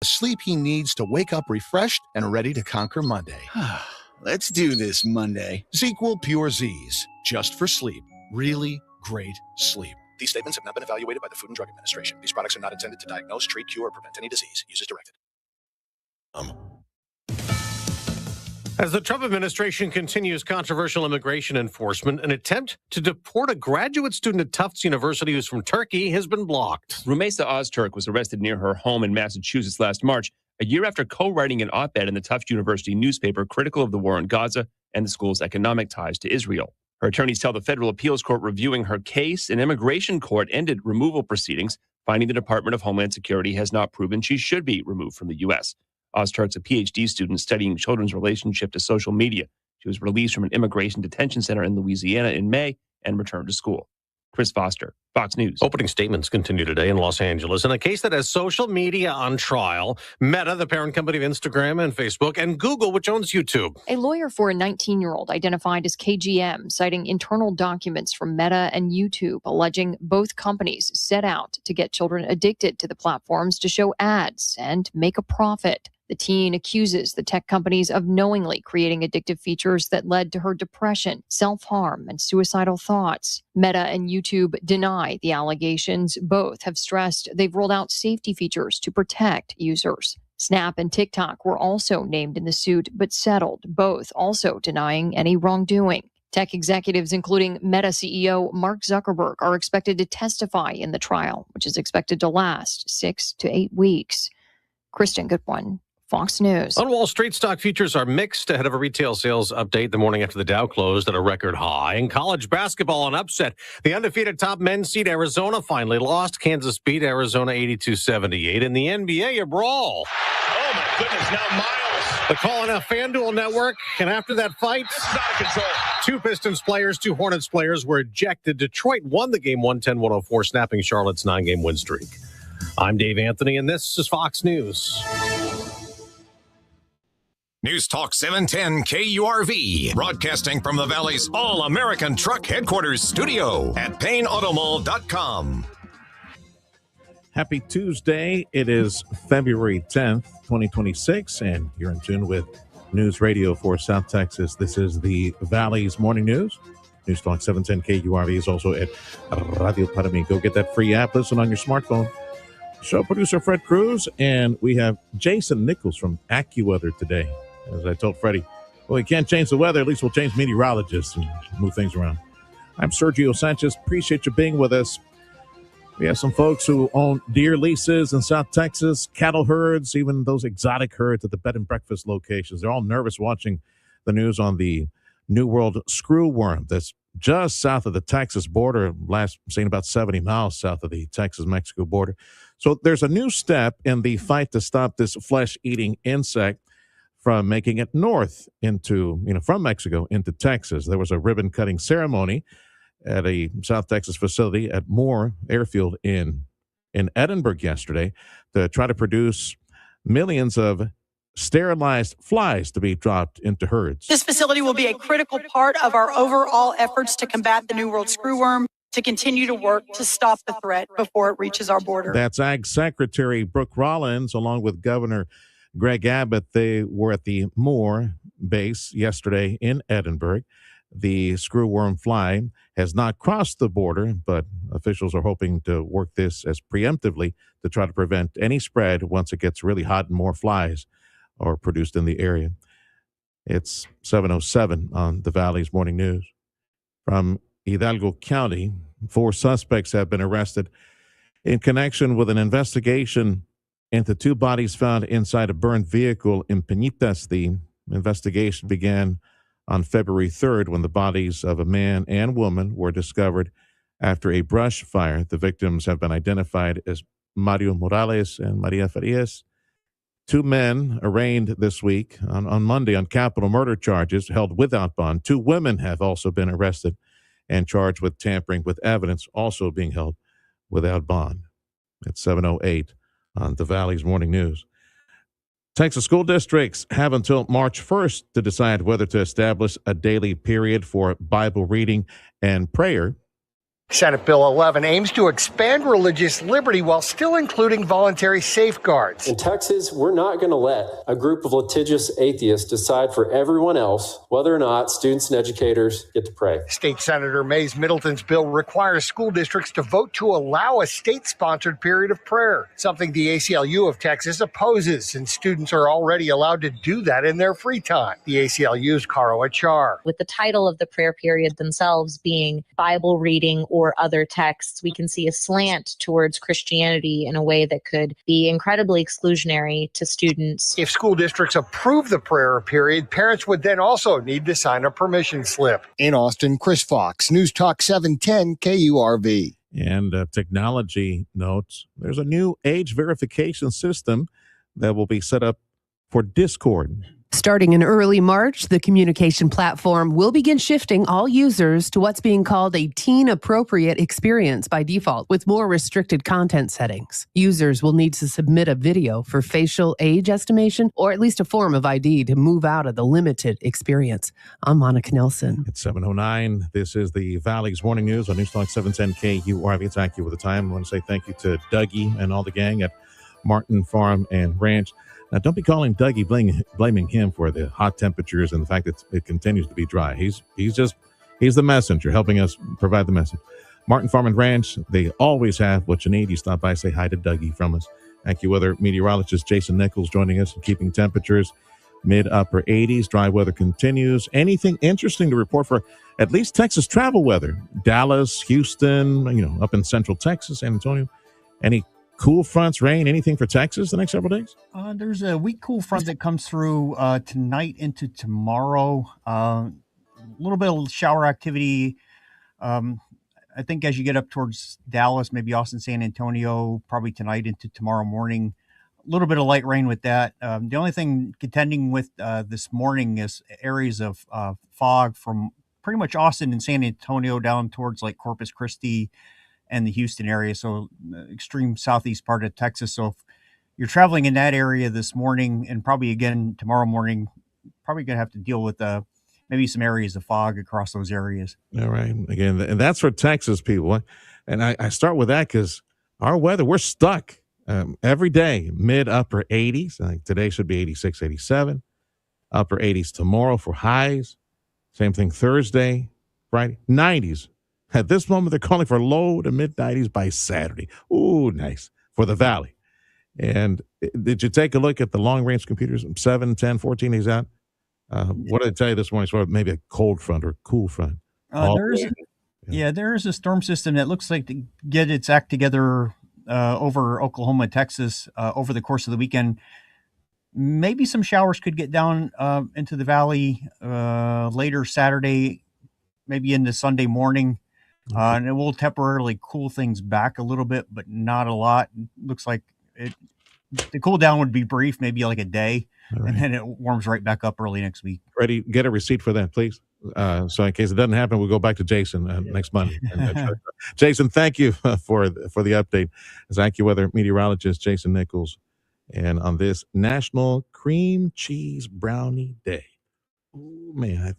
the sleep he needs to wake up refreshed and ready to conquer Monday. Let's do this Monday. ZzzQuil Pure Z's, just for sleep. Really great sleep. These statements have not been evaluated by the Food and Drug Administration. These products are not intended to diagnose, treat, cure, or prevent any disease. Use as directed. As the Trump administration continues controversial immigration enforcement, an attempt to deport a graduate student at Tufts University who's from Turkey has been blocked. Rumeysa Ozturk was arrested near her home in Massachusetts last March, a year after co-writing an op-ed in the Tufts University newspaper critical of the war in Gaza and the school's economic ties to Israel. Her attorneys tell the federal appeals court reviewing her case, an immigration court ended removal proceedings, finding the Department of Homeland Security has not proven she should be removed from the U.S. Ozturk's a PhD student studying children's relationship to social media. She was released from an immigration detention center in Louisiana in May and returned to school. Chris Foster, Fox News. Opening statements continue today in Los Angeles in a case that has social media on trial. Meta, the parent company of Instagram and Facebook, and Google, which owns YouTube. A lawyer for a 19-year-old identified as KGM, citing internal documents from Meta and YouTube, alleging both companies set out to get children addicted to the platforms to show ads and make a profit. The teen accuses the tech companies of knowingly creating addictive features that led to her depression, self-harm, and suicidal thoughts. Meta and YouTube deny the allegations. Both have stressed they've rolled out safety features to protect users. Snap and TikTok were also named in the suit, but settled, both also denying any wrongdoing. Tech executives, including Meta CEO Mark Zuckerberg, are expected to testify in the trial, which is expected to last 6 to 8 weeks. Kristen Goodwin, Fox News. On Wall Street, stock futures are mixed ahead of a retail sales update the morning after the Dow closed at a record high. In college basketball, an upset. The undefeated top men's seed Arizona finally lost. Kansas beat Arizona 82-78. In the NBA, a brawl. Oh, my goodness. Now Miles. The call on a FanDuel network. And after that fight, It's not a control. 2 Pistons players, 2 Hornets players were ejected. Detroit won the game 110-104, snapping Charlotte's 9-game win streak. I'm Dave Anthony, and this is Fox News. News Talk 710 KURV, broadcasting from the Valley's All-American Truck Headquarters studio at PayneAutomall.com. Happy Tuesday. It is February 10th, 2026, and you're in tune with News Radio for South Texas. This is the Valley's Morning News. News Talk 710 KURV is also at Radio Parami. Go get that free app. Listen on your smartphone. Show producer Fred Cruz, and we have Jason Nichols from AccuWeather today. As I told Freddie, well, we can't change the weather. At least we'll change meteorologists and move things around. I'm Sergio Sanchez. Appreciate you being with us. We have some folks who own deer leases in South Texas, cattle herds, even those exotic herds at the bed and breakfast locations. They're all nervous watching the news on the New World Screwworm that's just south of the Texas border, seen about 70 miles south of the Texas-Mexico border. So there's a new step in the fight to stop this flesh-eating insect from making it north into, from Mexico into Texas. There was a ribbon-cutting ceremony at a South Texas facility at Moore Airfield in Edinburgh yesterday to try to produce millions of sterilized flies to be dropped into herds. This facility will be a critical part of our overall efforts to combat the New World Screwworm, to continue to work to stop the threat before it reaches our border. That's Ag Secretary Brooke Rollins, along with Governor Greg Abbott. They were at the Moore base yesterday in Edinburgh. The screwworm fly has not crossed the border, but officials are hoping to work this as preemptively to try to prevent any spread once it gets really hot and more flies are produced in the area. It's 7:07 on the Valley's Morning News. From Hidalgo County, 4 suspects have been arrested in connection with an investigation into 2 bodies found inside a burned vehicle in Peñitas. The investigation began on February 3rd when the bodies of a man and woman were discovered after a brush fire. The victims have been identified as Mario Morales and Maria Farias. 2 men arraigned this week on Monday on capital murder charges held without bond. 2 women have also been arrested and charged with tampering with evidence, also being held without bond. It's 7:08 on the Valley's Morning News. Texas school districts have until March 1st to decide whether to establish a daily period for Bible reading and prayer. Senate Bill 11 aims to expand religious liberty while still including voluntary safeguards. In Texas, we're not going to let a group of litigious atheists decide for everyone else whether or not students and educators get to pray. State Senator Mays Middleton's bill requires school districts to vote to allow a state-sponsored period of prayer, something the ACLU of Texas opposes, since students are already allowed to do that in their free time. The ACLU's Caro Achar. With the title of the prayer period themselves being Bible reading or other texts, we can see a slant towards Christianity in a way that could be incredibly exclusionary to students. If school districts approve the prayer period, parents would then also need to sign a permission slip. In Austin, Chris Fox, News Talk 710 KURV. And technology notes, there's a new age verification system that will be set up for Discord. Starting in early March, the communication platform will begin shifting all users to what's being called a teen-appropriate experience by default, with more restricted content settings. Users will need to submit a video for facial age estimation or at least a form of ID to move out of the limited experience. I'm Monica Nelson. It's 7:09. This is the Valley's Morning News on News Talk 710 KURV. It's accurate with the time. I want to say thank you to Dougie and all the gang at Martin Farm and Ranch. Now, don't be calling Dougie, blaming him for the hot temperatures and the fact that it continues to be dry. He's the messenger, helping us provide the message. Martin Farm and Ranch, they always have what you need. You stop by, say hi to Dougie from us. AccuWeather meteorologist Jason Nichols joining us and keeping temperatures mid-upper 80s. Dry weather continues. Anything interesting to report for at least Texas travel weather? Dallas, Houston, up in central Texas, San Antonio. Any cool fronts, rain, anything for Texas the next several days? There's a weak cool front that comes through tonight into tomorrow. A little bit of shower activity. I think as you get up towards Dallas, maybe Austin, San Antonio, probably tonight into tomorrow morning. A little bit of light rain with that. The only thing contending with this morning is areas of fog from pretty much Austin and San Antonio down towards like Corpus Christi and the Houston area, so extreme southeast part of Texas. So if you're traveling in that area this morning and probably again tomorrow morning, probably going to have to deal with maybe some areas of fog across those areas. All right. Again, and that's for Texas people. And I start with that because our weather, we're stuck every day, mid-upper 80s. Like today should be 86, 87. Upper 80s tomorrow for highs. Same thing Thursday, Friday, 90s. At this moment, they're calling for low to mid-90s by Saturday. Ooh, nice. For the Valley. And did you take a look at the long-range computers, 7, 10, 14 days out? What did I tell you this morning? Sort of maybe a cold front or a cool front. There is a storm system that looks like to get its act together over Oklahoma, Texas, over the course of the weekend. Maybe some showers could get down into the Valley later Saturday, maybe into Sunday morning. And it will temporarily cool things back a little bit, but not a lot. Looks like the cool down would be brief, maybe like a day, and then it warms right back up early next week. Ready? Get a receipt for that, please. So in case it doesn't happen, we'll go back to Jason next Monday. Jason, thank you for the update. As AccuWeather meteorologist Jason Nichols, and on this National Cream Cheese Brownie Day. Oh, man,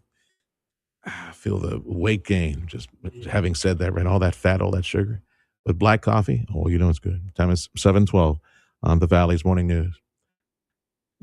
I feel the weight gain just having said that, right? All that fat, all that sugar. With black coffee, it's good. Time is 7:12 on the Valley's Morning News.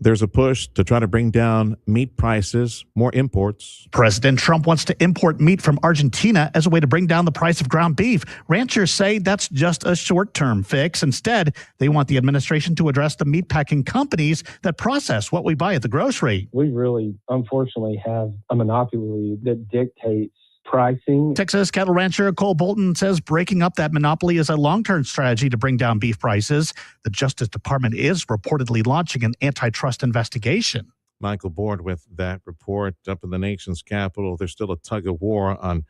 There's a push to try to bring down meat prices, more imports. President Trump wants to import meat from Argentina as a way to bring down the price of ground beef. Ranchers say that's just a short-term fix. Instead, they want the administration to address the meatpacking companies that process what we buy at the grocery. We really, unfortunately, have a monopoly that dictates pricing. Texas cattle rancher Cole Bolton says breaking up that monopoly is a long-term strategy to bring down beef prices. The Justice Department is reportedly launching an antitrust investigation. Michael Board with that report. Up in the nation's capital, there's still a tug of war on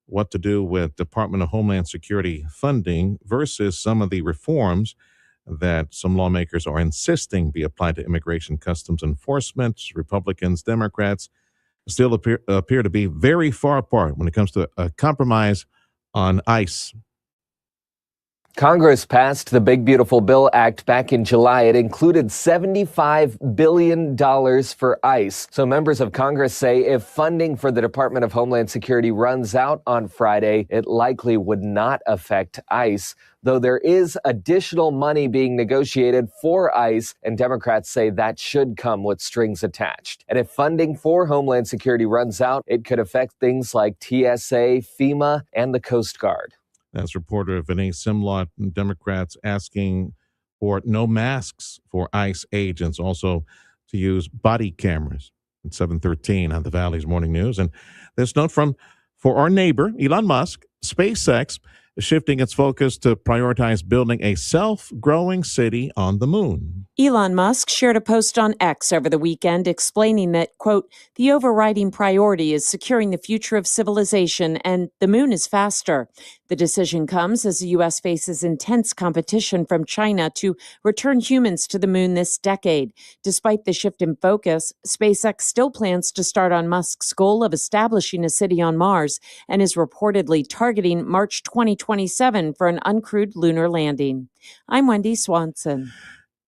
what to do with Department of Homeland Security funding versus some of the reforms that some lawmakers are insisting be applied to immigration customs enforcement. Republicans, Democrats still appear to be very far apart when it comes to a compromise on ICE. Congress passed the Big Beautiful Bill Act back in July. It included $75 billion for ICE. So members of Congress say if funding for the Department of Homeland Security runs out on Friday, it likely would not affect ICE, though there is additional money being negotiated for ICE, and Democrats say that should come with strings attached. And if funding for Homeland Security runs out, it could affect things like TSA, FEMA, and the Coast Guard. That's reporter Vinay Simlot. Democrats asking for no masks for ICE agents, also to use body cameras. At 7:13 on the Valley's Morning News. And this note for our neighbor, Elon Musk, SpaceX is shifting its focus to prioritize building a self-growing city on the moon. Elon Musk shared a post on X over the weekend explaining that, quote, the overriding priority is securing the future of civilization and the moon is faster. The decision comes as the U.S. faces intense competition from China to return humans to the moon this decade. Despite the shift in focus, SpaceX still plans to start on Musk's goal of establishing a city on Mars and is reportedly targeting March 2027 for an uncrewed lunar landing. I'm Wendy Swanson.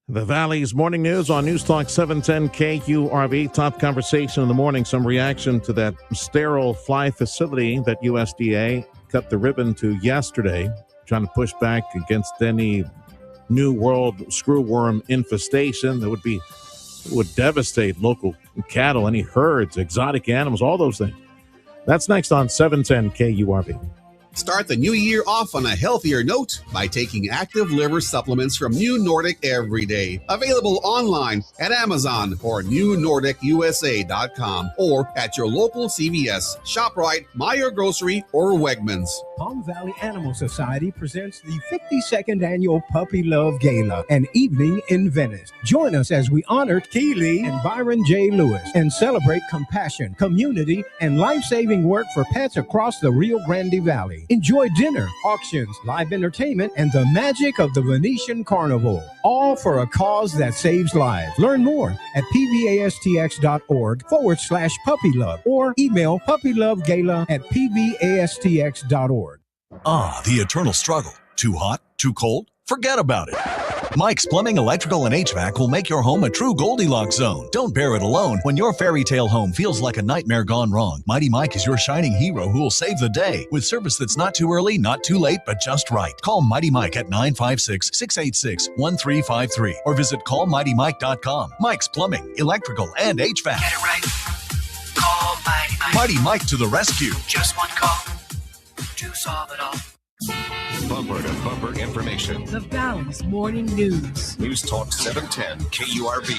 The Valley's Morning News on News Talk 710 KURV. Top conversation in the morning. Some reaction to that sterile fly facility that USDA cut the ribbon to yesterday, trying to push back against any new world screwworm infestation that would devastate local cattle, any herds, exotic animals, all those things. That's next on 710 KURV. Start the new year off on a healthier note by taking active liver supplements from New Nordic every day. Available online at Amazon or newnordicusa.com or at your local CVS, ShopRite, Meijer Grocery, or Wegmans. Palm Valley Animal Society presents the 52nd Annual Puppy Love Gala, an evening in Venice. Join us as we honor Keely and Byron J. Lewis and celebrate compassion, community, and life-saving work for pets across the Rio Grande Valley. Enjoy dinner, auctions, live entertainment, and the magic of the Venetian Carnival, all for a cause that saves lives. Learn more at pvastx.org/puppylove or email puppylovegala@pvastx.org. Ah, the eternal struggle. Too hot? Too cold? Forget about it. Mike's Plumbing, Electrical, and HVAC will make your home a true Goldilocks zone. Don't bear it alone when your fairy tale home feels like a nightmare gone wrong. Mighty Mike is your shining hero who will save the day with service that's not too early, not too late, but just right. Call Mighty Mike at 956-686-1353 or visit callmightymike.com. Mike's Plumbing, Electrical, and HVAC. Get it right. Call Mighty Mike. Mighty Mike to the rescue. Just one call to solve it all. Bumper to bumper information. The Valley's Morning News. News Talk 710 KURV.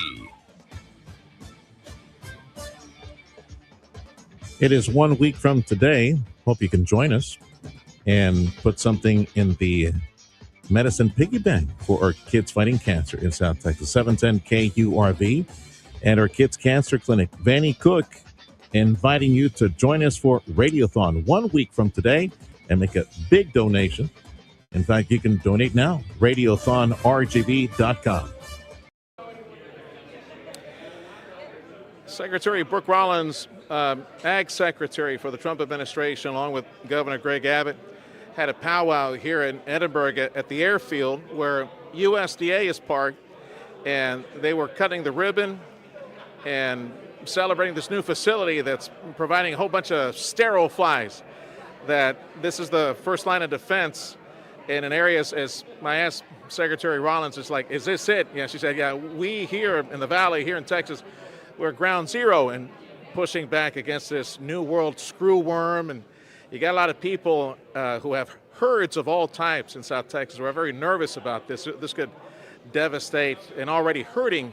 It is 1 week from today. Hope you can join us and put something in the medicine piggy bank for our kids fighting cancer in South Texas. 710 KURV and our Kids Cancer Clinic. Vanny Cook inviting you to join us for Radiothon 1 week from today and make a big donation. In fact, you can donate now. RadiothonRGV.com. Secretary Brooke Rollins, Ag Secretary for the Trump administration, along with Governor Greg Abbott, had a powwow here in Edinburgh at the airfield where USDA is parked, and they were cutting the ribbon and celebrating this new facility that's providing a whole bunch of sterile flies. That this is the first line of defense in an area, as I asked Secretary Rollins, it's like, is this it? Yeah, she said, yeah, we here in the Valley, here in Texas, we're ground zero and pushing back against this new world screwworm. And you got a lot of people who have herds of all types in South Texas who are very nervous about this. This could devastate an already hurting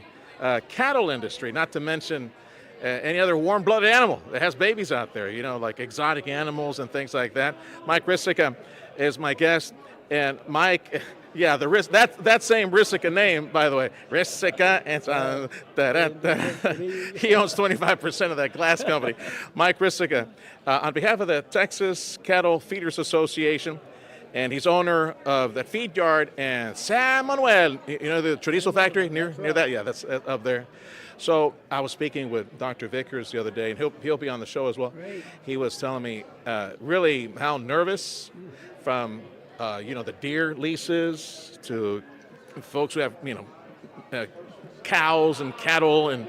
cattle industry, not to mention any other warm-blooded animal that has babies out there, you know, like exotic animals and things like that. Mike Risica is my guest. And Mike, yeah, that same Risica name, by the way, Risica, and he owns 25% of that glass company. Mike Risica, on behalf of the Texas Cattle Feeders Association, and he's owner of the feed yard in San Manuel, you know, the chorizo factory near that? Yeah, that's up there. So I was speaking with Dr. Vickers the other day, and he'll be on the show as well. Great. He was telling me really how nervous from the deer leases to folks who have, cows and cattle and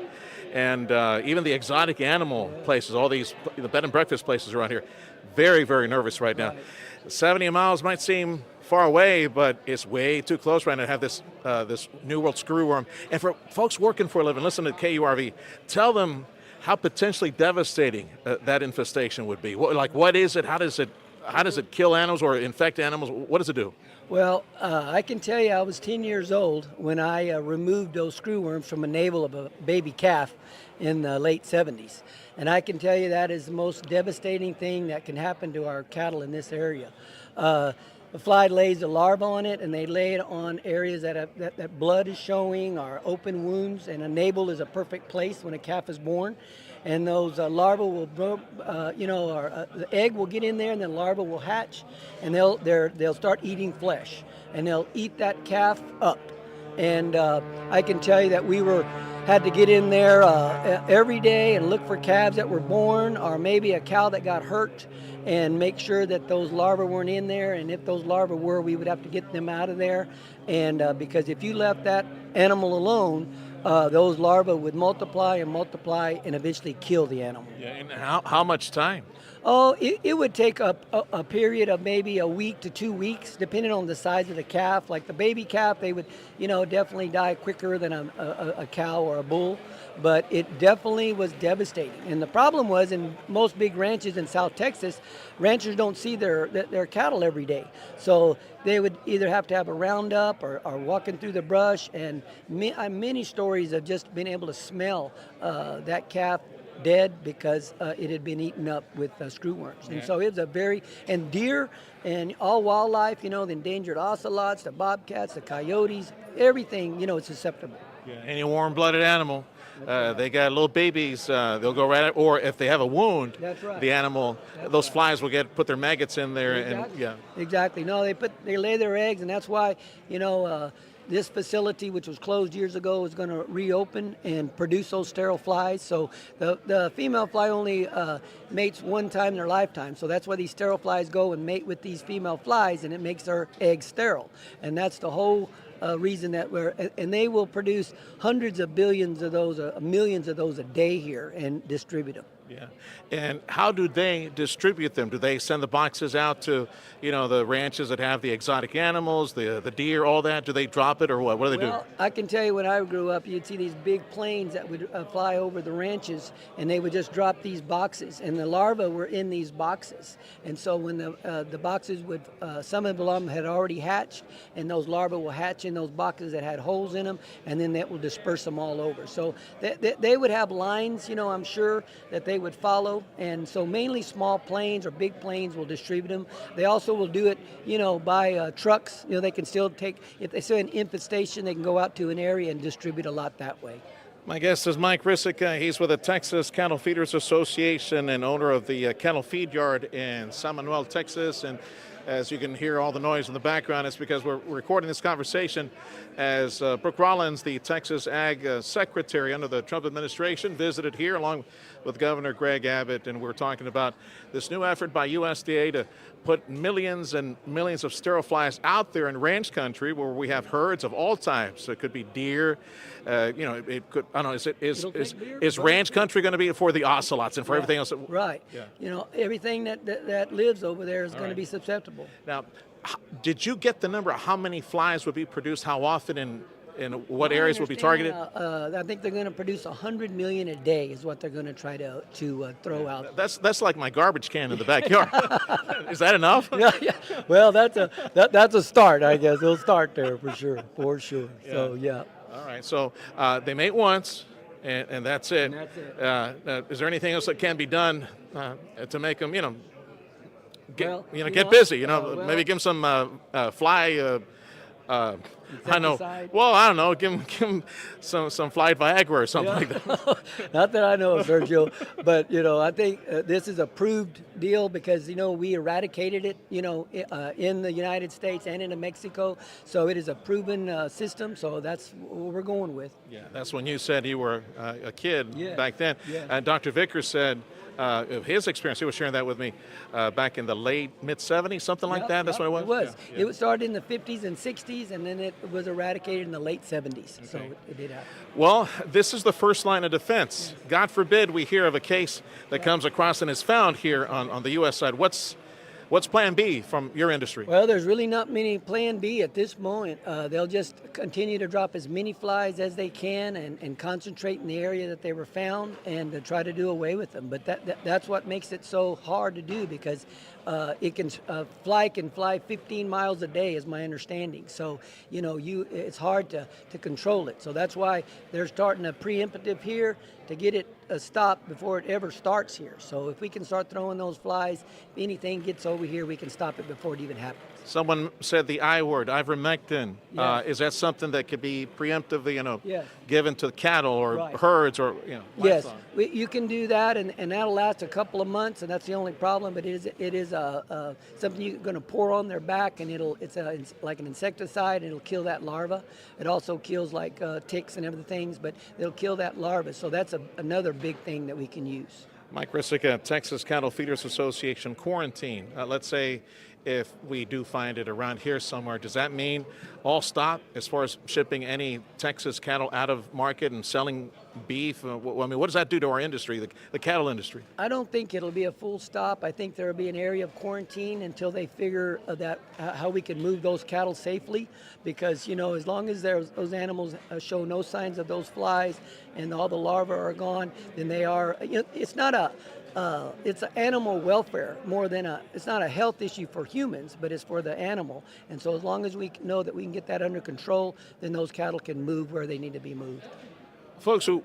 even the exotic animal places, all these the bed and breakfast places around here. Very, very nervous right now. 70 miles might seem far away, but it's way too close right now to have this New World Screwworm. And for folks working for a living, listen to KURV, tell them how potentially devastating that infestation would be. What is it? How does it kill animals or infect animals? What does it do? Well, I can tell you I was 10 years old when I removed those screwworms from a navel of a baby calf in the late 70s. And I can tell you that is the most devastating thing that can happen to our cattle in this area. The fly lays a larva on it, and they lay it on areas that blood is showing or open wounds, and a navel is a perfect place when a calf is born. And those larvae will, the egg will get in there, and the larva will hatch, and they'll start eating flesh, and they'll eat that calf up. And I can tell you that we had to get in there every day and look for calves that were born, or maybe a cow that got hurt, and make sure that those larvae weren't in there. And if those larvae were, we would have to get them out of there. And because if you left that animal alone, those larvae would multiply and eventually kill the animal. Yeah, and how much time? Oh, it would take a period of maybe a week to 2 weeks, depending on the size of the calf. Like the baby calf, they would, definitely die quicker than a cow or a bull. But it definitely was devastating. And the problem was, in most big ranches in South Texas, ranchers don't see their cattle every day. So they would either have to have a roundup or walking through the brush. And many stories of just being able to smell that calf dead because it had been eaten up with screwworms. And so it was and deer and all wildlife, the endangered ocelots, the bobcats, the coyotes, everything, is susceptible. Yeah, any warm-blooded animal, they got little babies, they'll go right at, or if they have a wound, that's right. The animal, those flies will put their maggots in there. Exactly. And Exactly. No, they lay their eggs, and that's why, this facility, which was closed years ago, is going to reopen and produce those sterile flies. So the female fly only mates one time in their lifetime. So that's why these sterile flies go and mate with these female flies, and it makes their eggs sterile. And that's the whole reason that and they will produce hundreds of billions of those, millions of those a day here and distribute them. Yeah. And how do they distribute them? Do they send the boxes out to, the ranches that have the exotic animals, the deer, all that? Do they drop it or what? What do they do? Well, I can tell you when I grew up, you'd see these big planes that would fly over the ranches, and they would just drop these boxes, and the larvae were in these boxes. And so when the boxes would, some of them had already hatched, and those larvae will hatch in those boxes that had holes in them, and then that will disperse them all over. So they would have lines, I'm sure, that they would follow, and so mainly small planes or big planes will distribute them. They also will do it, by trucks. They can still take, if they see an infestation, they can go out to an area and distribute a lot that way. My guest is Mike Rissick. He's with the Texas Cattle Feeders Association and owner of the Cattle Feed Yard in San Manuel, Texas. And as you can hear all the noise in the background, it's because we're recording this conversation as Brooke Rollins, the Texas Ag Secretary under the Trump administration, visited here along with Governor Greg Abbott, and we're talking about this new effort by USDA to put millions and millions of sterile flies out there in ranch country where we have herds of all types. So it could be deer, it could, I don't know, is ranch country going to be for the ocelots and for everything else? Right. Yeah. Everything that lives over there is going to be susceptible. Now, did you get the number of how many flies would be produced, how often, and what areas will be targeted? I think they're going to produce 100 million a day is what they're going to try to throw out. That's like my garbage can in the backyard. Is that enough? Yeah. Well, that's a start, I guess. They'll start there for sure. Yeah. So yeah. All right. So they mate once, and that's it. And that's it. Is there anything else that can be done to make them, get busy? Maybe give them some fly I know. Well, I don't know. Give him some flight Viagra or something like that. Not that I know of, Sergio, but I think this is a proved deal because we eradicated it, in the United States and in Mexico. So it is a proven system. So that's what we're going with. Yeah, that's when you said you were a kid back then. Yeah. And Dr. Vickers said of his experience, he was sharing that with me back in the late mid-'70s, something like that. That's what it was. It was. Yeah. It started in the 50s and 60s, and then it was eradicated in the late 70s. Okay. So it did happen. Well, this is the first line of defense. God forbid we hear of a case that comes across and is found here on the U.S. side. What's plan B from your industry? Well, there's really not many plan B at this moment. They'll just continue to drop as many flies as they can and concentrate in the area that they were found and to try to do away with them. But that's what makes it so hard to do because fly can fly 15 miles a day is my understanding. So, it's hard to control it. So that's why they're starting a preemptive here to get it stopped before it ever starts here. So if we can start throwing those flies, if anything gets over here, we can stop it before it even happens. Someone said the I word, ivermectin. Yes. Is that something that could be preemptively, Yes. given to cattle or Right. herds or, Yes, livestock? you can do that, and that'll last a couple of months, and that's the only problem. But it is something you're going to pour on their back, and it's like an insecticide, and it'll kill that larva. It also kills like ticks and other things, but it'll kill that larva. So that's another big thing that we can use. Mike Rissica, Texas Cattle Feeders Association quarantine. Let's say if we do find it around here somewhere, does that mean all stop as far as shipping any Texas cattle out of market and selling beef? What does that do to our industry, the cattle industry? I don't think it'll be a full stop. I think there'll be an area of quarantine until they figure that how we can move those cattle safely. Because as long as those animals show no signs of those flies and all the larvae are gone, then they are. It's not it's animal welfare more than it's not a health issue for humans, but it's for the animal. And so as long as we know that we can get that under control, then those cattle can move where they need to be moved. Folks who,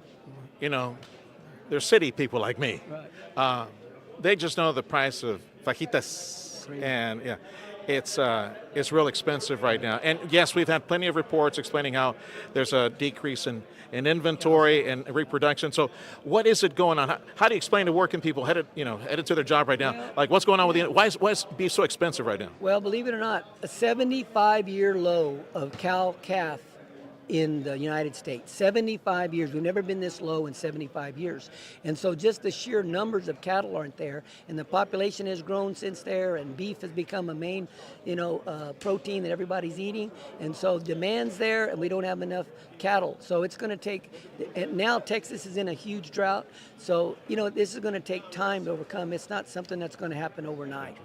they're city people like me, Right. they just know the price of fajitas. And it's real expensive right now. And yes, we've had plenty of reports explaining how there's a decrease in inventory and reproduction. So what is it going on? How do you explain to working people headed to their job right now? Like what's going on with why is beef so expensive right now? Well, believe it or not, a 75-year low of cow-calf in the United States. 75 years. We've never been this low in 75 years. And so just the sheer numbers of cattle aren't there, and the population has grown since there, and beef has become a main, protein that everybody's eating. And so demand's there, and we don't have enough cattle. So it's going to take, and now Texas is in a huge drought. So, this is going to take time to overcome. It's not something that's going to happen overnight.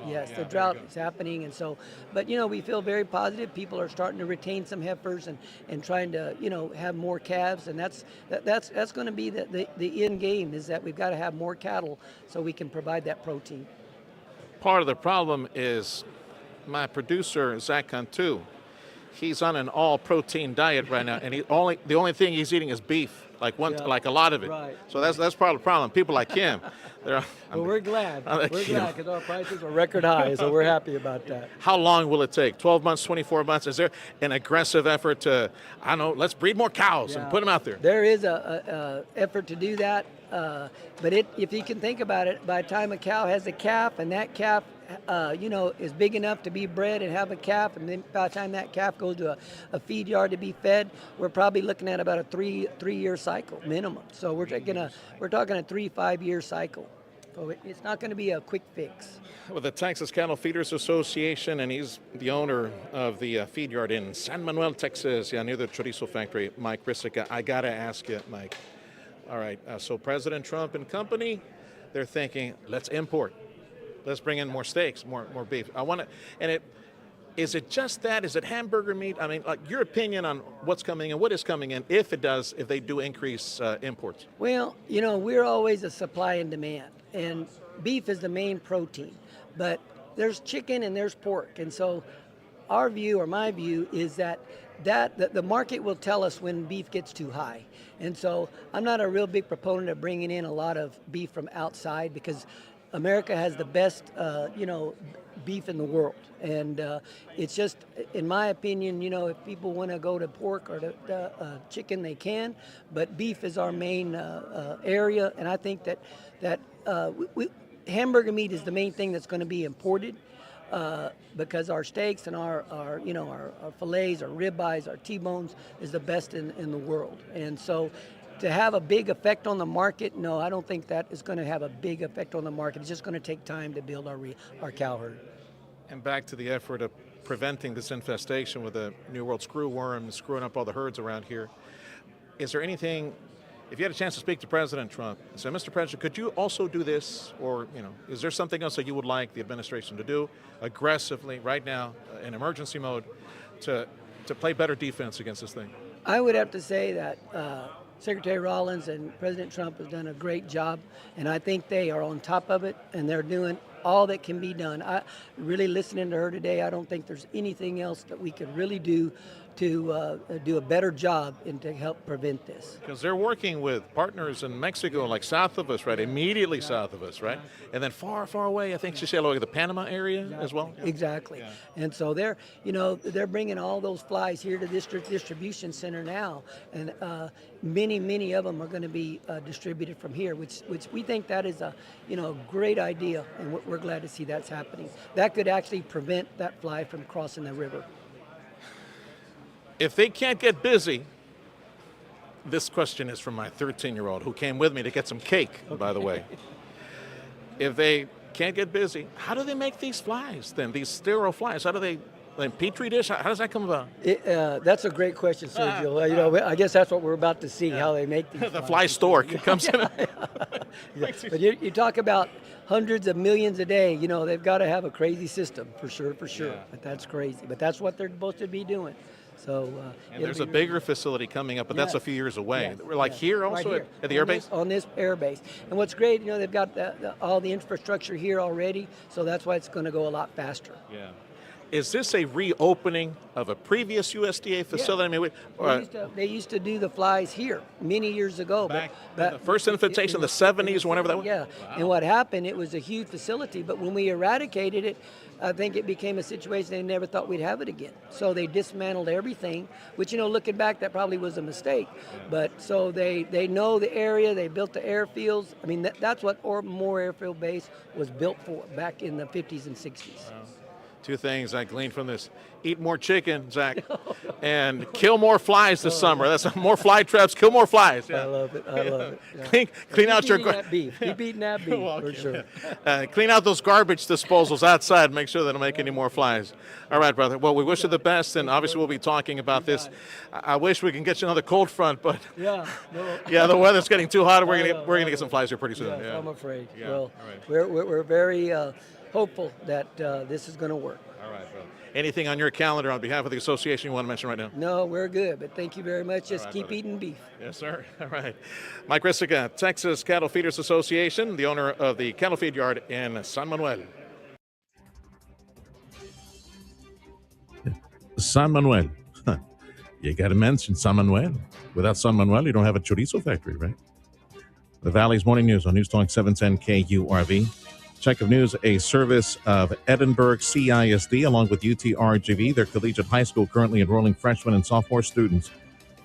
Yes, the drought is happening, and so, but we feel very positive. People are starting to retain some heifers and trying to have more calves, and that's going to be the end game, is that we've got to have more cattle so we can provide that protein. Part of the problem is my producer Zach Cantu. He's on an all protein diet right now, and the only thing he's eating is beef. Like a lot of it. Right. So that's part of the problem. People like him, well, we're glad. We're glad because our prices are record high, so we're happy about that. How long will it take? 12 months, 24 months? Is there an aggressive effort to, let's breed more cows and put them out there? There is a effort to do that, but if you can think about it, by the time a cow has a calf and that calf is big enough to be bred and have a calf, and then by the time that calf goes to a feed yard to be fed, we're probably looking at about a three-year cycle minimum. So we're talking a 3-5 year cycle. So it's not going to be a quick fix. With the Texas Cattle Feeders Association, and he's the owner of the feed yard in San Manuel, Texas, near the chorizo factory, Mike Rissica. I got to ask you, Mike. All right, so President Trump and company, they're thinking, let's import. Let's bring in more steaks, more beef. Is it just that? Is it hamburger meat? Your opinion on what's coming in, what is coming in, if they do increase imports? Well, we're always a supply and demand, and beef is the main protein, but there's chicken and there's pork, and so our view, or my view, is that the market will tell us when beef gets too high. And so I'm not a real big proponent of bringing in a lot of beef from outside because America has the best, beef in the world. And it's just, in my opinion, if people want to go to pork or to chicken, they can. But beef is our main area. And I think that hamburger meat is the main thing that's going to be imported. Because our steaks and our fillets, our ribeyes, our T-bones is the best in the world. And so to have a big effect on the market, no, I don't think that is going to have a big effect on the market. It's just going to take time to build our cow herd. And back to the effort of preventing this infestation with the New World Screwworm screwing up all the herds around here. Is there anything, if you had a chance to speak to President Trump and say, Mr. President, could you also do this? Or, is there something else that you would like the administration to do aggressively right now in emergency mode to play better defense against this thing? I would have to say that Secretary Rollins and President Trump have done a great job, and I think they are on top of it, and they're doing all that can be done. Really listening to her today, I don't think there's anything else that we could really do to do a better job and to help prevent this. Because they're working with partners in Mexico, like south of us, right? Immediately south of us, right? And then far, far away, I think she said like the Panama area as well. Exactly. Yeah. And so they're bringing all those flies here to this distribution center now, and many of them are going to be distributed from here, which we think that is a great idea, and we're glad to see that's happening. That could actually prevent that fly from crossing the river. If they can't get busy, this question is from my 13-year-old who came with me to get some cake, by the way. If they can't get busy, how do they make these flies then, these sterile flies? How do they, like Petri dish, how does that come about? That's a great question, Sergio. I guess that's what we're about to see, how they make these the flies. fly stork comes in. Yeah. But you talk about hundreds of millions a day, they've got to have a crazy system, for sure. Yeah. But that's crazy. But that's what they're supposed to be doing. So, and there's a bigger facility coming up, but that's a few years away. We're like here also right here. At the airbase? On this airbase. And what's great, they've got all the infrastructure here already, so that's why it's going to go a lot faster. Yeah. Is this a reopening of a previous USDA facility? Yeah. I mean, they used to do the flies here many years ago. Back the first infestation in the 70s, whenever that was? Yeah. Wow. And what happened, it was a huge facility, but when we eradicated it, I think it became a situation they never thought we'd have it again. So they dismantled everything, which, looking back, that probably was a mistake. Yeah. But so they know the area, they built the airfields. I mean, that's what Moore Airfield Base was built for back in the 50s and 60s. Wow. Two things I gleaned from this. Eat more chicken, Zach, and kill more flies this summer. That's more fly traps, kill more flies. Yeah. I love it. Yeah. Clean out your beef. Keep eating that beef, for sure. Clean out those garbage disposals outside. Make sure they don't make any more flies. All right, brother. Well, we wish you the best, and obviously we'll be talking about this. I wish we can get you another cold front, but the weather's getting too hot. We're gonna get some flies here pretty soon. Yeah. I'm afraid. Yeah. Well, right. we're very hopeful that this is going to work. All right, brother. Anything on your calendar on behalf of the association you want to mention right now? No, we're good, but thank you very much. Just keep eating beef. Yes, sir. All right. Mike Rissica, Texas Cattle Feeders Association, the owner of the cattle feed yard in San Manuel. San Manuel. You got to mention San Manuel. Without San Manuel, you don't have a chorizo factory, right? The Valley's Morning News on News Talk 710 KURV. Check of News, a service of Edinburgh CISD along with UT-RGV, their collegiate high school currently enrolling freshmen and sophomore students.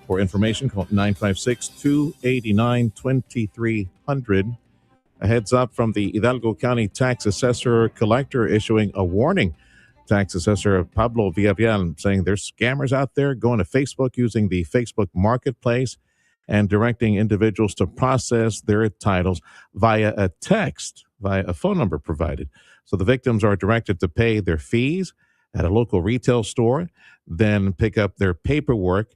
For information, call 956-289-2300. A heads up from the Hidalgo County Tax Assessor Collector issuing a warning. Tax Assessor Pablo Villarreal saying there's scammers out there going to Facebook using the Facebook Marketplace and directing individuals to process their titles via a text, via a phone number provided. So the victims are directed to pay their fees at a local retail store, then pick up their paperwork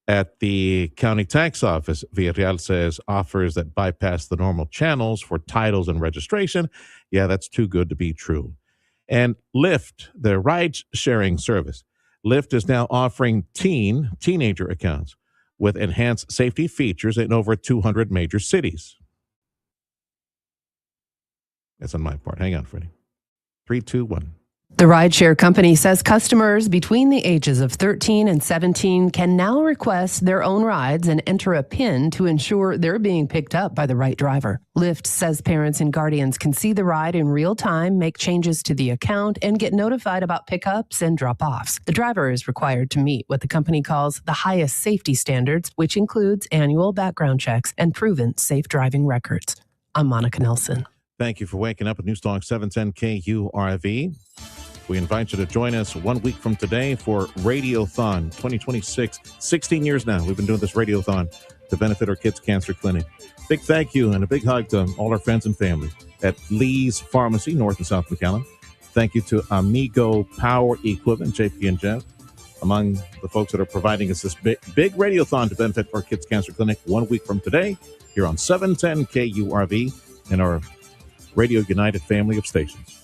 at the county tax office. Villarreal says offers that bypass the normal channels for titles and registration. Yeah, that's too good to be true. And Lyft, the ride-sharing service, Lyft is now offering teenager accounts with enhanced safety features in over 200 major cities. That's on my part. Hang on, Freddie. 3, 2, 1. The rideshare company says customers between the ages of 13 and 17 can now request their own rides and enter a PIN to ensure they're being picked up by the right driver. Lyft says parents and guardians can see the ride in real time, make changes to the account, and get notified about pickups and drop-offs. The driver is required to meet what the company calls the highest safety standards, which includes annual background checks and proven safe driving records. I'm Monica Nelson. Thank you for waking up with News Talk 710 KURV. We invite you to join us 1 week from today for Radiothon 2026. 16 years now we've been doing this Radiothon to benefit our kids' cancer clinic. Big thank you and a big hug to all our friends and family at Lee's Pharmacy, North and South McAllen. Thank you to Amigo Power Equipment, JP and Jeff, among the folks that are providing us this big Radiothon to benefit our kids' cancer clinic 1 week from today here on 710 KURV and our Radio United family of stations.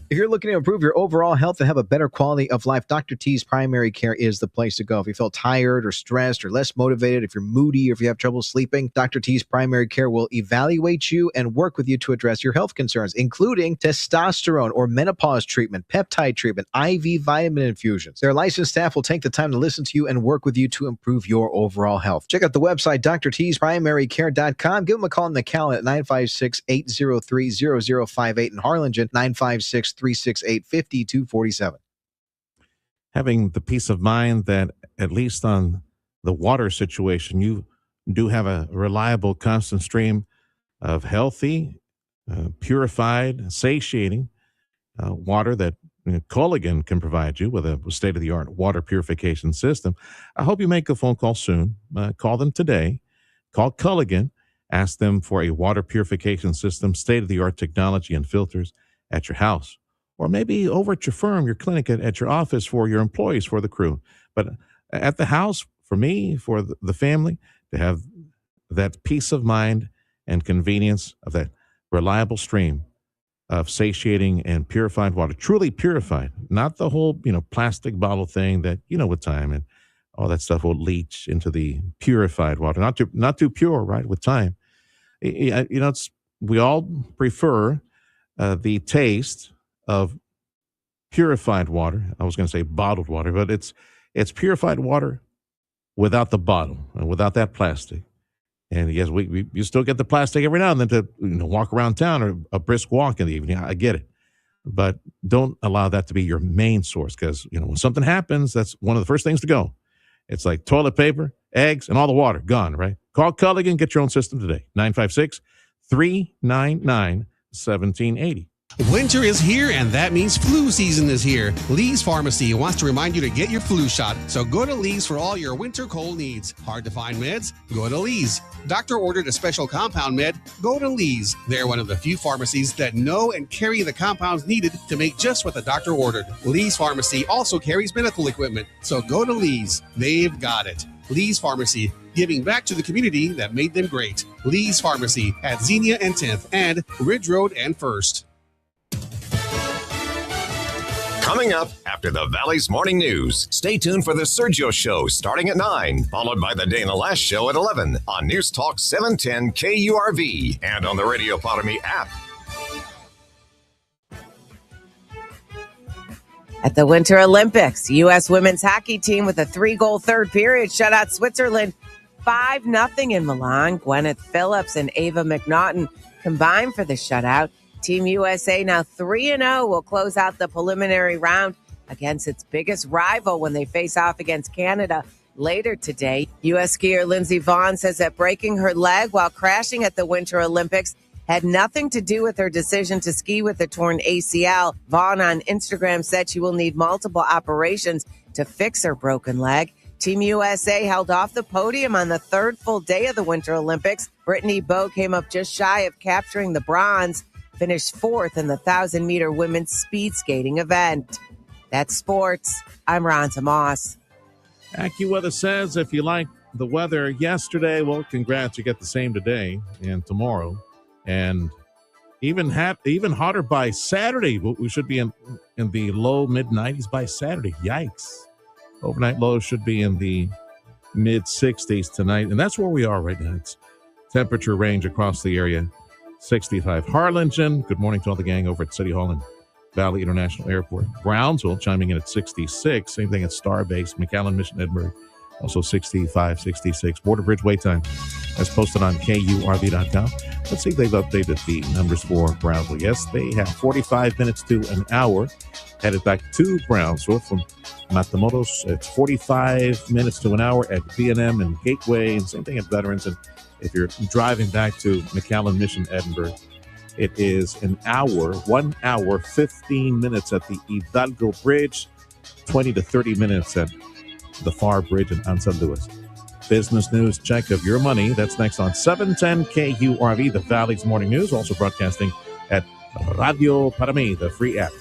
If you're looking to improve your overall health and have a better quality of life, Dr. T's Primary Care is the place to go. If you feel tired or stressed or less motivated, if you're moody or if you have trouble sleeping, Dr. T's Primary Care will evaluate you and work with you to address your health concerns, including testosterone or menopause treatment, peptide treatment, IV vitamin infusions. Their licensed staff will take the time to listen to you and work with you to improve your overall health. Check out the website, drtsprimarycare.com. Give them a call in McAllen at 956-803-0058 in Harlingen, 956-368-5247. Having the peace of mind that at least on the water situation, you do have a reliable, constant stream of healthy, purified, satiating water that Culligan can provide you with a state-of-the-art water purification system. I hope you make a phone call soon. Call them today. Call Culligan. Ask them for a water purification system, state-of-the-art technology and filters at your house. Or maybe over at your firm, your clinic, at your office for your employees, for the crew. But at the house, for me, for the family, to have that peace of mind and convenience of that reliable stream of satiating and purified water, truly purified, not the whole, plastic bottle thing that, with time and all that stuff will leach into the purified water. Not too pure, right, with time. We all prefer the taste of purified water. I was going to say bottled water, but it's purified water without the bottle and without that plastic. And yes, you still get the plastic every now and then to walk around town or a brisk walk in the evening. I get it, but don't allow that to be your main source, because when something happens, that's one of the first things to go. It's like toilet paper, eggs, and all the water gone. Right? Call Culligan. Get your own system today. 956-399-1780. Winter is here, and that means flu season is here. Lee's Pharmacy wants to remind you to get your flu shot, so go to Lee's for all your winter cold needs. Hard to find meds? Go to Lee's. Doctor ordered a special compound med? Go to Lee's. They're one of the few pharmacies that know and carry the compounds needed to make just what the doctor ordered. Lee's Pharmacy also carries medical equipment, so go to Lee's. They've got it. Lee's Pharmacy, giving back to the community that made them great. Lee's Pharmacy at Xenia and 10th and Ridge Road and 1st. Coming up after the Valley's Morning News, stay tuned for the Sergio Show starting at 9, followed by the Dana Lash Show at 11 on News Talk 710 KURV and on the Radio Potomy app. At the Winter Olympics, U.S. women's hockey team with a 3-goal third period shut out Switzerland 5-0 in Milan. Gwyneth Phillips and Ava McNaughton combined for the shutout. Team USA, now 3-0, will close out the preliminary round against its biggest rival when they face off against Canada later today. U.S. skier Lindsey Vonn says that breaking her leg while crashing at the Winter Olympics had nothing to do with her decision to ski with a torn ACL. Vonn on Instagram said she will need multiple operations to fix her broken leg. Team USA held off the podium on the third full day of the Winter Olympics. Brittany Bowe came up just shy of capturing the bronze, finished fourth in the 1,000-meter women's speed skating event. That's sports. I'm Ronta Moss. AccuWeather says if you like the weather yesterday, well, congrats. You get the same today and tomorrow. And even hotter by Saturday. We should be in the low mid-90s by Saturday. Yikes. Overnight lows should be in the mid-60s tonight. And that's where we are right now. It's temperature range across the area 65. Harlingen, good morning to all the gang over at City Hall and Valley International Airport. Brownsville chiming in at 66. Same thing at Starbase, McAllen, Mission, Edinburgh. Also 65, 66. Border Bridge wait time as posted on KURV.com. Let's see if they've updated the numbers for Brownsville. Yes, they have 45 minutes to an hour headed back to Brownsville from Matamoros. It's 45 minutes to an hour at B&M and Gateway, and same thing at Veterans. And if you're driving back to McAllen, Mission, Edinburgh, it is 1 hour, 15 minutes at the Hidalgo Bridge, 20 to 30 minutes at the Far Bridge in San Luis. Business news check of your money. That's next on 710 KURV, the Valley's Morning News. Also broadcasting at Radio Para Mí, the free app.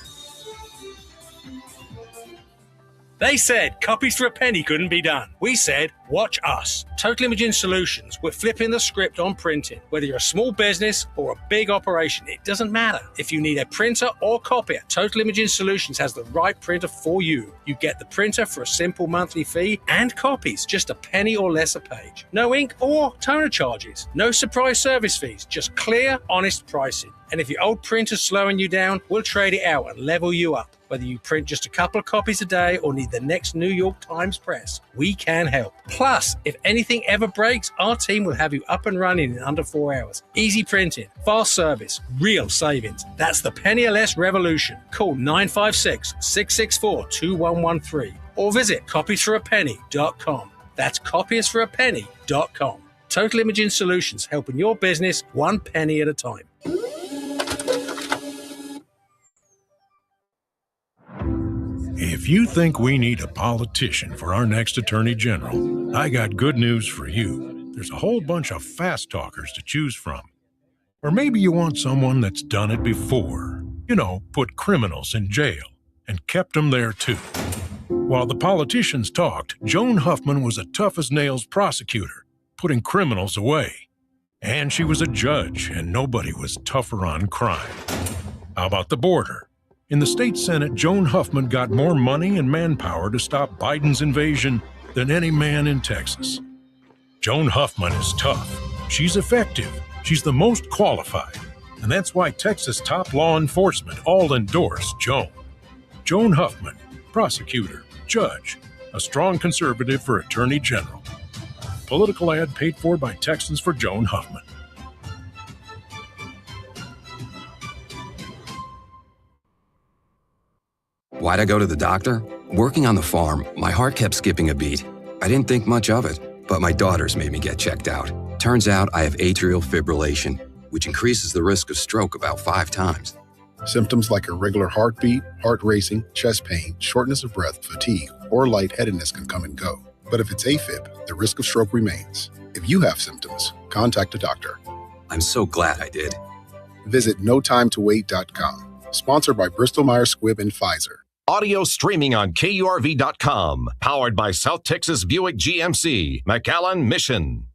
They said copies for a penny couldn't be done. We said, watch us. Total Imaging Solutions. We're flipping the script on printing. Whether you're a small business or a big operation, it doesn't matter. If you need a printer or copier, Total Imaging Solutions has the right printer for you. You get the printer for a simple monthly fee and copies, just a penny or less a page. No ink or toner charges. No surprise service fees, just clear, honest pricing. And if your old printer's slowing you down, we'll trade it out and level you up. Whether you print just a couple of copies a day or need the next New York Times press, we can help. Plus, if anything ever breaks, our team will have you up and running in under 4 hours. Easy printing, fast service, real savings. That's the penny or less revolution. Call 956-664-2113 or visit copiesforapenny.com. That's copiesforapenny.com. Total Imaging Solutions, helping your business one penny at a time. If you think we need a politician for our next attorney general, I got good news for you. There's a whole bunch of fast talkers to choose from. Or maybe you want someone that's done it before. You know, put criminals in jail and kept them there too. While the politicians talked, Joan Huffman was a tough-as-nails prosecutor, putting criminals away. And she was a judge, and nobody was tougher on crime. How about the border? In the state Senate, Joan Huffman got more money and manpower to stop Biden's invasion than any man in Texas. Joan Huffman is tough. She's effective. She's the most qualified. And that's why Texas top law enforcement all endorse Joan. Joan Huffman, prosecutor, judge, a strong conservative for attorney general. Political ad paid for by Texans for Joan Huffman. Why'd I go to the doctor? Working on the farm, my heart kept skipping a beat. I didn't think much of it, but my daughters made me get checked out. Turns out I have atrial fibrillation, which increases the risk of stroke about 5 times. Symptoms like irregular heartbeat, heart racing, chest pain, shortness of breath, fatigue, or lightheadedness can come and go. But if it's AFib, the risk of stroke remains. If you have symptoms, contact a doctor. I'm so glad I did. Visit notimetowait.com. Sponsored by Bristol-Myers Squibb and Pfizer. Audio streaming on KURV.com. Powered by South Texas Buick GMC, McAllen, Mission.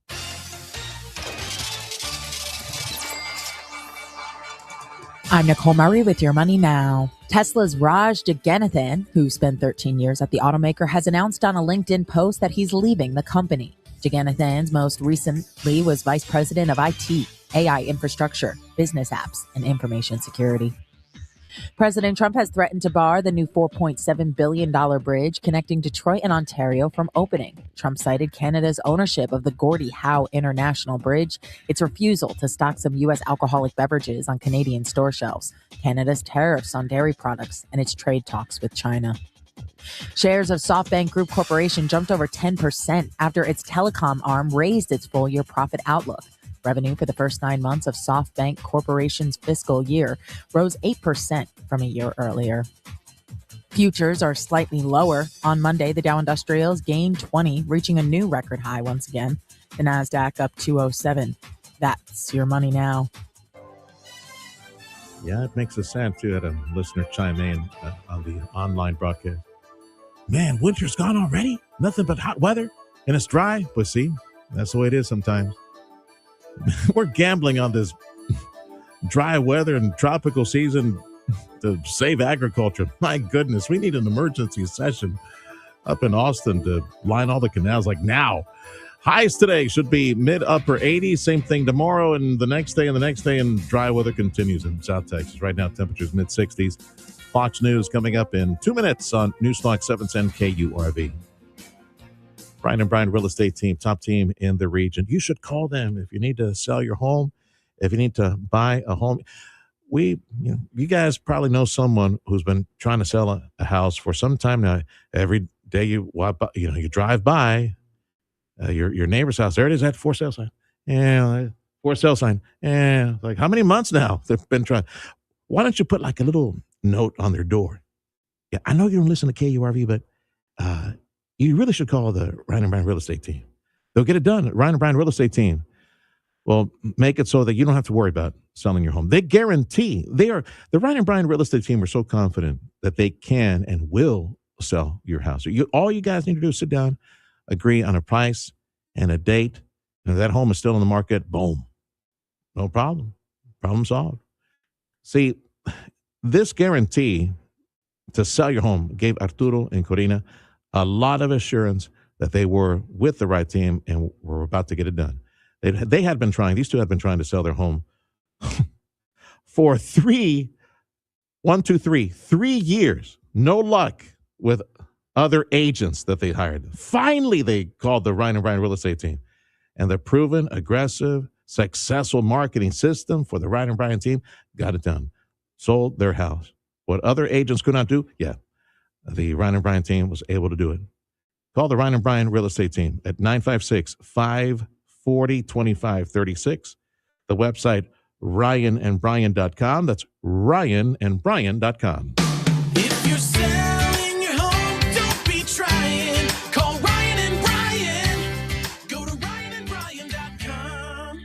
I'm Nicole Murray with Your Money Now. Tesla's Raj Jagannathan, who spent 13 years at the automaker, has announced on a LinkedIn post that he's leaving the company. Jagannathan most recently was vice president of IT, AI infrastructure, business apps, and information security. President Trump has threatened to bar the new $4.7 billion bridge connecting Detroit and Ontario from opening. Trump cited Canada's ownership of the Gordie Howe International Bridge, its refusal to stock some U.S. alcoholic beverages on Canadian store shelves, Canada's tariffs on dairy products, and its trade talks with China. Shares of SoftBank Group Corporation jumped over 10% after its telecom arm raised its full-year profit outlook. Revenue for the first 9 months of SoftBank Corporation's fiscal year rose 8% from a year earlier. Futures are slightly lower. On Monday, the Dow Industrials gained 20, reaching a new record high once again. The NASDAQ up 207. That's Your Money Now. Yeah, it makes us sad, too. I had a listener chime in on the online broadcast. Man, winter's gone already? Nothing but hot weather? And it's dry? But see, that's the way it is sometimes. We're gambling on this dry weather and tropical season to save agriculture. My goodness, we need an emergency session up in Austin to line all the canals like now. Highs today should be mid-upper 80s. Same thing tomorrow and the next day and dry weather continues in South Texas. Right now, temperatures mid-60s. Fox News coming up in 2 minutes on Newstalk 710 KURV. Brian and Brian Real Estate Team, top team in the region. You should call them if you need to sell your home, if you need to buy a home. You guys probably know someone who's been trying to sell a house for some time now. Every day you walk by, you drive by your neighbor's house. There it is, that for sale sign. Yeah, for sale sign. Yeah, like how many months now they've been trying? Why don't you put like a little note on their door? Yeah, I know you don't listen to KURV, but you really should call the Ryan and Brian Real Estate Team. They'll get it done. Ryan and Brian Real Estate Team will make it so that you don't have to worry about selling your home. They guarantee the Ryan and Brian Real Estate Team are so confident that they can and will sell your house. All you guys need to do is sit down, agree on a price and a date, and if that home is still in the market, boom, no problem. Problem solved. See, this guarantee to sell your home gave Arturo and Corina a lot of assurance that they were with the right team and were about to get it done. These two had been trying to sell their home for 3 years. No luck with other agents that they hired. Finally, they called the Ryan and Brian Real Estate Team. And the proven, aggressive, successful marketing system for the Ryan and Brian team got it done. Sold their house. What other agents could not do, the Ryan and Brian team was able to do it. Call the Ryan and Brian Real Estate Team at 956-540-2536. The website, ryanandbrian.com. That's ryanandbrian.com. If you're selling your home, don't be trying. Call Ryan and Brian. Go to ryanandbrian.com.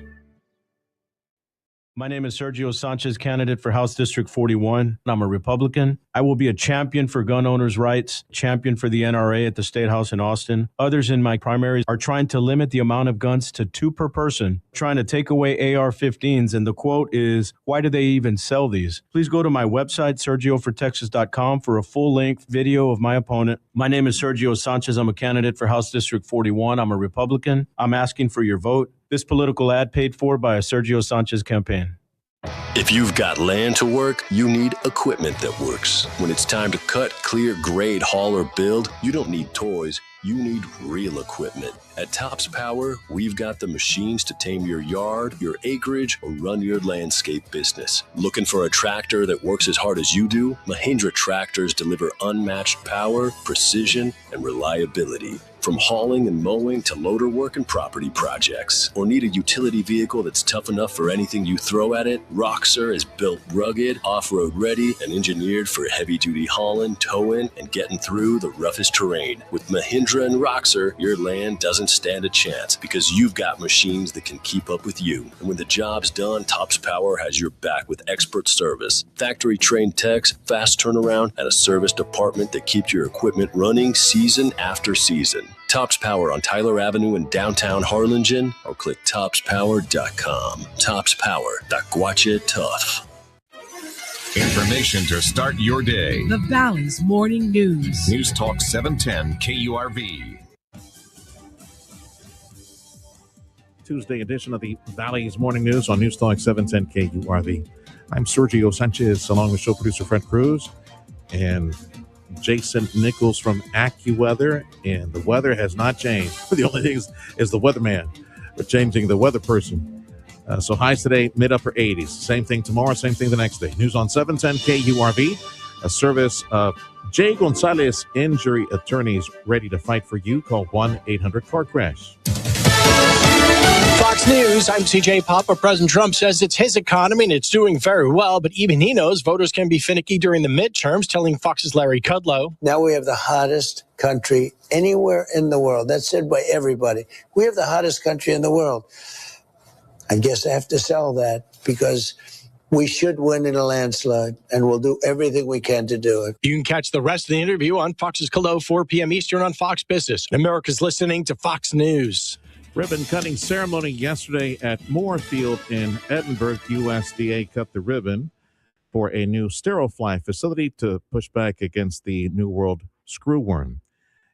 My name is Sergio Sanchez, candidate for House District 41. I'm a Republican. I will be a champion for gun owners' rights, champion for the NRA at the State House in Austin. Others in my primaries are trying to limit the amount of guns to 2 per person, trying to take away AR-15s. And the quote is, why do they even sell these? Please go to my website, sergiofortexas.com, for a full-length video of my opponent. My name is Sergio Sanchez. I'm a candidate for House District 41. I'm a Republican. I'm asking for your vote. This political ad paid for by a Sergio Sanchez campaign. If you've got land to work, you need equipment that works. When it's time to cut, clear, grade, haul, or build, you don't need toys. You need real equipment. At Tops Power, we've got the machines to tame your yard, your acreage, or run your landscape business. Looking for a tractor that works as hard as you do? Mahindra tractors deliver unmatched power, precision, and reliability. From hauling and mowing to loader work and property projects. Or need a utility vehicle that's tough enough for anything you throw at it? Roxor is built rugged, off-road ready, and engineered for heavy-duty hauling, towing, and getting through the roughest terrain. With Mahindra and Roxor, your land doesn't stand a chance because you've got machines that can keep up with you. And when the job's done, Tops Power has your back with expert service, factory-trained techs, fast turnaround, and a service department that keeps your equipment running season after season. Tops Power on Tyler Avenue in downtown Harlingen, or click topspower.com. Tops Power, the Guacha tough. Information to start your day. The Valley's Morning News. News Talk 710 KURV. Tuesday edition of the Valley's Morning News on News Talk 710 KURV. I'm Sergio Sanchez, along with show producer Fred Cruz and Jason Nichols from AccuWeather, and the weather has not changed. The only thing is the weatherman. We're changing the weather person. So highs today, mid-upper 80s. Same thing tomorrow, same thing the next day. News on 710 KURV, a service of Jay Gonzalez Injury Attorneys, ready to fight for you. Call 1-800-CAR-CRASH. Fox News, I'm CJ Papa. President Trump says it's his economy and it's doing very well, but even he knows voters can be finicky during the midterms, telling Fox's Larry Kudlow. Now we have the hottest country anywhere in the world. That's said by everybody. We have the hottest country in the world. I guess I have to sell that because we should win in a landslide, and we'll do everything we can to do it. You can catch the rest of the interview on Fox's Kudlow, 4 p.m. Eastern on Fox Business. America's listening to Fox News. Ribbon cutting ceremony yesterday at Moorfield in Edinburgh. USDA cut the ribbon for a new sterile fly facility to push back against the New World Screwworm.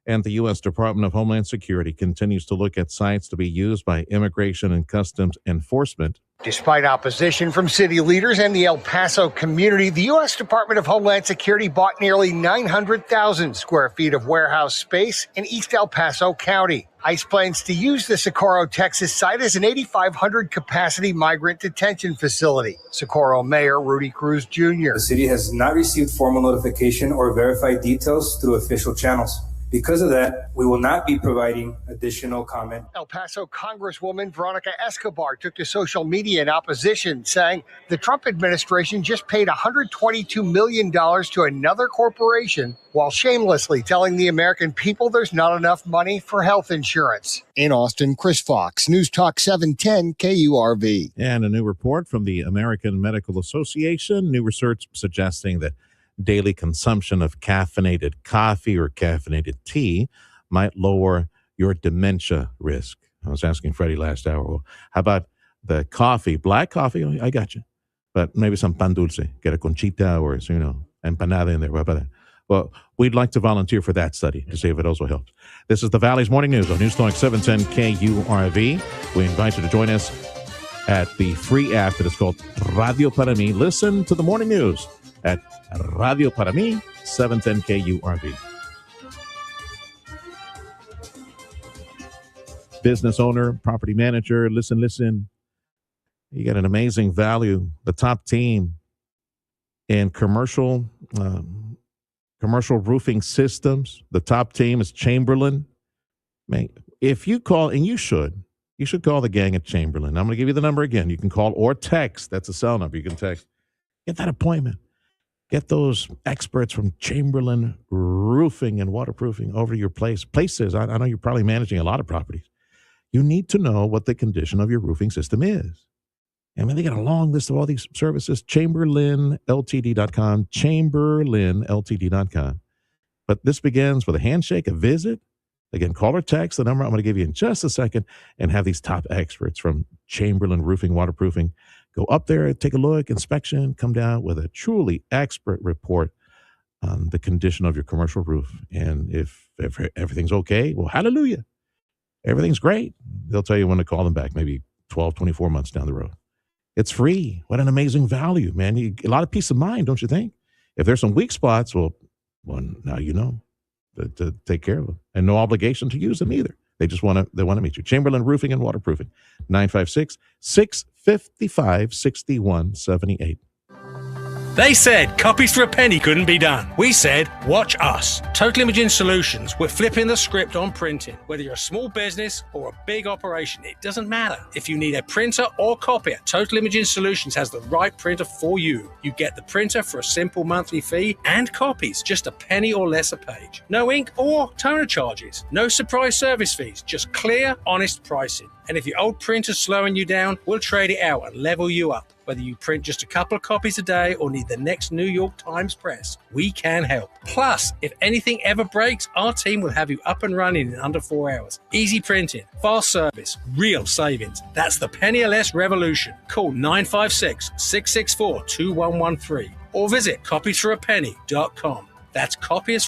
And the U.S. Department of Homeland Security continues to look at sites to be used by Immigration and Customs Enforcement. Despite opposition from city leaders and the El Paso community, the U.S. Department of Homeland Security bought nearly 900,000 square feet of warehouse space in East El Paso County. ICE plans to use the Socorro, Texas site as an 8,500 capacity migrant detention facility. Socorro Mayor Rudy Cruz Jr. The city has not received formal notification or verified details through official channels. Because of that, we will not be providing additional comment. El Paso Congresswoman Veronica Escobar took to social media in opposition, saying the Trump administration just paid $122 million to another corporation while shamelessly telling the American people there's not enough money for health insurance. In Austin, Chris Fox, News Talk 710 KURV. And a new report from the American Medical Association, new research suggesting that daily consumption of caffeinated coffee or caffeinated tea might lower your dementia risk. I was asking Freddie last hour, well, how about the coffee, black coffee? Oh, I got you. But maybe some pan dulce, get a conchita or, empanada in there. What about that? Well, we'd like to volunteer for that study to see if it also helps. This is the Valley's Morning News on News Talk 710 KURV. We invite you to join us at the free app that is called Radio Para Mí. Listen to the morning news at Radio Para Mí, 710 KURV. Business owner, property manager, listen. You got an amazing value. The top team in commercial roofing systems. The top team is Chamberlain. Man, if you call, and you should call the gang at Chamberlain. I'm going to give you the number again. You can call or text. That's a cell number. You can text. Get that appointment. Get those experts from Chamberlain Roofing and Waterproofing over to your places. I know you're probably managing a lot of properties. You need to know what the condition of your roofing system is. I mean, they got a long list of all these services. ChamberlainLTD.com, ChamberlainLTD.com. But this begins with a handshake, a visit. Again, call or text the number I'm going to give you in just a second and have these top experts from Chamberlain Roofing, Waterproofing go up there, take a look, inspection, come down with a truly expert report on the condition of your commercial roof. And if everything's okay, well, hallelujah. Everything's great. They'll tell you when to call them back, maybe 12, 24 months down the road. It's free. What an amazing value, man. A lot of peace of mind, don't you think? If there's some weak spots, well, now you know to take care of them. And no obligation to use them either. They want to meet you. Chamberlain Roofing and Waterproofing, 956-655-6178. They said copies for a penny couldn't be done. We said, watch us. Total Imaging Solutions. We're flipping the script on printing. Whether you're a small business or a big operation, it doesn't matter. If you need a printer or copier, Total Imaging Solutions has the right printer for you. You get the printer for a simple monthly fee and copies, just a penny or less a page. No ink or toner charges. No surprise service fees, just clear, honest pricing. And if your old printer's slowing you down, we'll trade it out and level you up. Whether you print just a couple of copies a day or need the next New York Times press, we can help. Plus, if anything ever breaks, our team will have you up and running in under 4 hours. Easy printing, fast service, real savings. That's the penny or less revolution. Call 956-664-2113 or visit copiesforapenny.com. That's copies